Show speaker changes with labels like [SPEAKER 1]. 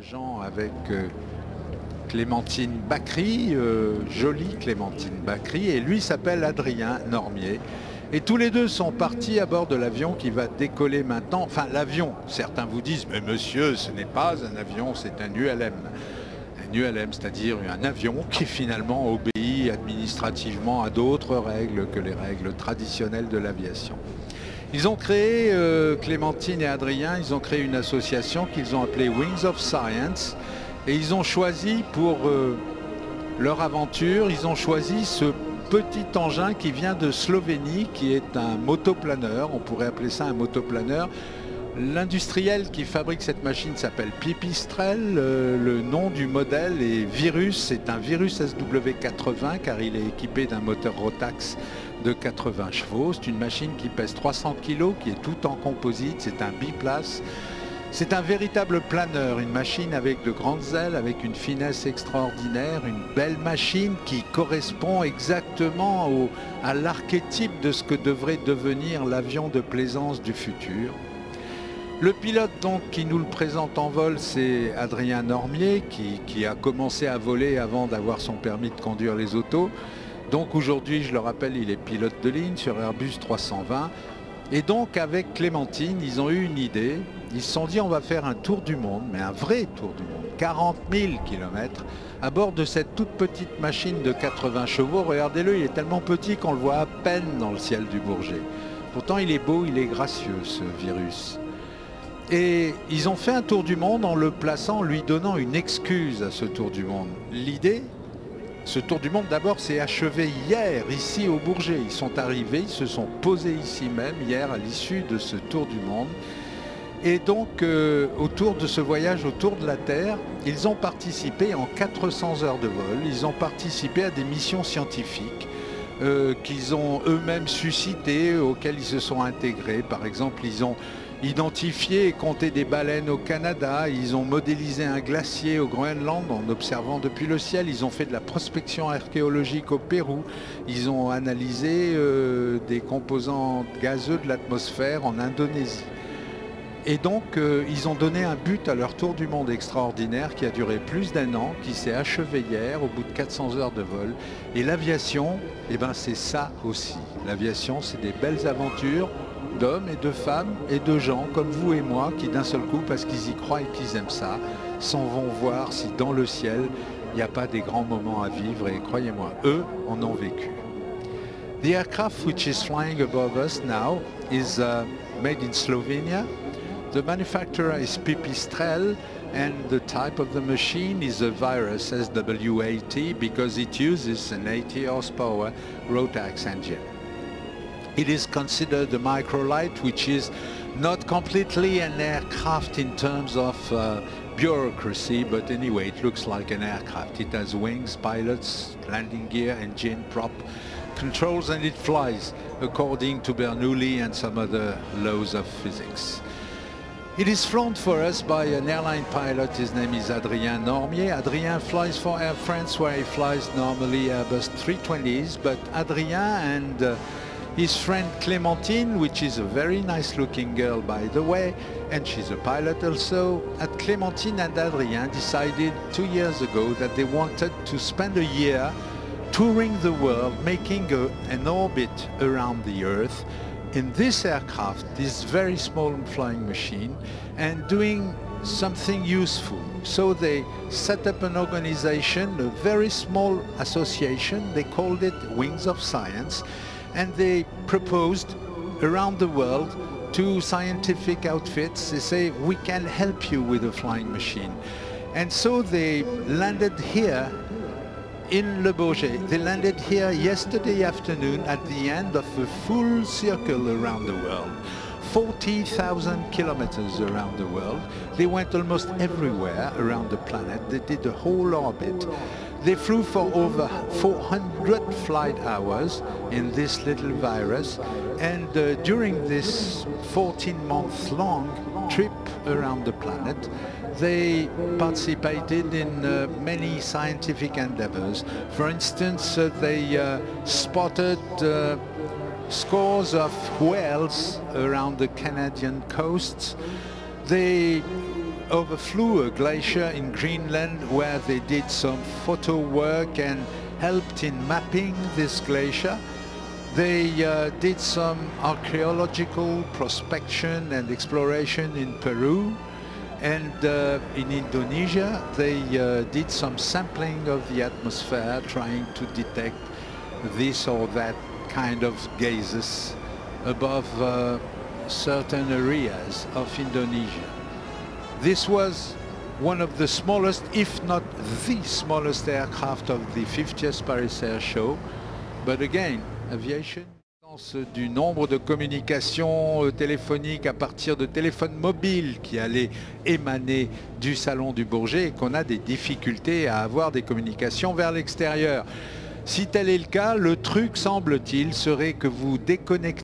[SPEAKER 1] agent avec Clémentine Bacry, jolie Clémentine Bacry, et lui s'appelle Adrien Normier. Et tous les deux sont partis à bord de l'avion qui va décoller maintenant. Enfin, l'avion, certains vous disent, mais monsieur, ce n'est pas un avion, c'est un ULM. Un ULM, c'est-à-dire un avion qui finalement obéit administrativement à d'autres règles que les règles traditionnelles de l'aviation. Ils ont créé, Clémentine et Adrien, ils ont créé une association qu'ils ont appelée Wings of Science. Et ils ont choisi pour leur aventure, ils ont choisi ce petit engin qui vient de Slovénie, qui est un motoplaneur, on pourrait appeler ça un motoplaneur. L'industriel qui fabrique cette machine s'appelle Pipistrel, le nom du modèle est Virus, c'est un Virus SW80 car il est équipé d'un moteur Rotax de 80 chevaux. C'est une machine qui pèse 300 kg, qui est tout en composite, c'est un biplace. C'est un véritable planeur, une machine avec de grandes ailes, avec une finesse extraordinaire, une belle machine qui correspond exactement à l'archétype de ce que devrait devenir l'avion de plaisance du futur. Le pilote donc qui nous le présente en vol, c'est Adrien Normier, qui a commencé à voler avant d'avoir son permis de conduire les autos. Donc aujourd'hui, je le rappelle, il est pilote de ligne sur Airbus 320. Et donc avec Clémentine, ils ont eu une idée, ils se sont dit on va faire un tour du monde, mais un vrai tour du monde, 40 000 km, à bord de cette toute petite machine de 80 chevaux. Regardez-le, il est tellement petit qu'on le voit à peine dans le ciel du Bourget. Pourtant il est beau, il est gracieux ce Virus. Et ils ont fait un tour du monde en le plaçant, lui donnant une excuse à ce tour du monde. L'idée, ce tour du monde d'abord s'est achevé hier ici au Bourget. Ils sont arrivés, ils se sont posés ici même hier à l'issue de ce tour du monde. Et donc autour de ce voyage autour de la Terre, ils ont participé en 400 heures de vol. Ils ont participé à des missions scientifiques qu'ils ont eux-mêmes suscitées, auxquelles ils se sont intégrés. Par exemple, ils ont identifié et compté des baleines au Canada, ils ont modélisé un glacier au Groenland en observant depuis le ciel, ils ont fait de la prospection archéologique au Pérou, ils ont analysé des composants gazeux de l'atmosphère en Indonésie. Et donc ils ont donné un but à leur tour du monde extraordinaire qui a duré plus d'1 an, qui s'est achevé hier au bout de 400 heures de vol. Et l'aviation, eh ben, c'est ça aussi. L'aviation, c'est des belles aventures d'hommes et de femmes et de gens comme vous et moi qui d'un seul coup, parce qu'ils y croient et qu'ils aiment ça, s'en vont voir si dans le ciel il n'y a pas des grands moments à vivre, et croyez-moi, eux en ont vécu. The aircraft which is flying above us now is made in Slovenia. The manufacturer is Pipistrel, and the type of the machine is a Virus SW80 because it uses an 80 horsepower Rotax engine. It is considered a microlight, which is not completely an aircraft in terms of bureaucracy, but anyway, it looks like an aircraft. It has wings, pilots, landing gear, engine, prop, controls, and it flies according to Bernoulli and some other laws of physics. It is flown for us by an airline pilot. His name is Adrien Normier. Adrien flies for Air France, where he flies normally Airbus 320s, but Adrien and his friend Clémentine, which is a very nice looking girl by the way, and she's a pilot also, at Clémentine and Adrien decided 2 years ago that they wanted to spend a year touring the world, making an orbit around the Earth in this aircraft, this very small flying machine, and doing something useful. So they set up an organization, a very small association, they called it Wings of Science, and they proposed around the world to scientific outfits. They say, we can help you with a flying machine. And so they landed here in Le Bourget. They landed here yesterday afternoon at the end of a full circle around the world. 40,000 kilometers around the world. They went almost everywhere around the planet. They did the whole orbit. They flew for over 400 flight hours in this little Virus, and during this 14-month-long trip around the planet, they participated in many scientific endeavors. For instance, they spotted scores of whales around the Canadian coasts. They overflew a glacier in Greenland where they did some photo work and helped in mapping this glacier. They did some archaeological prospection and exploration in Peru, and in Indonesia they did some sampling of the atmosphere, trying to detect this or that kind of gases above certain areas of Indonesia. This was one of the smallest, if not the smallest aircraft of the 50th Paris Air Show. But again, aviation, du nombre de communications téléphoniques à partir de téléphones mobiles qui allaient émaner du salon du Bourget, et qu'on a des difficultés à avoir des communications vers l'extérieur. Si tel est le cas, le truc, semble-t-il, serait que vous déconnectez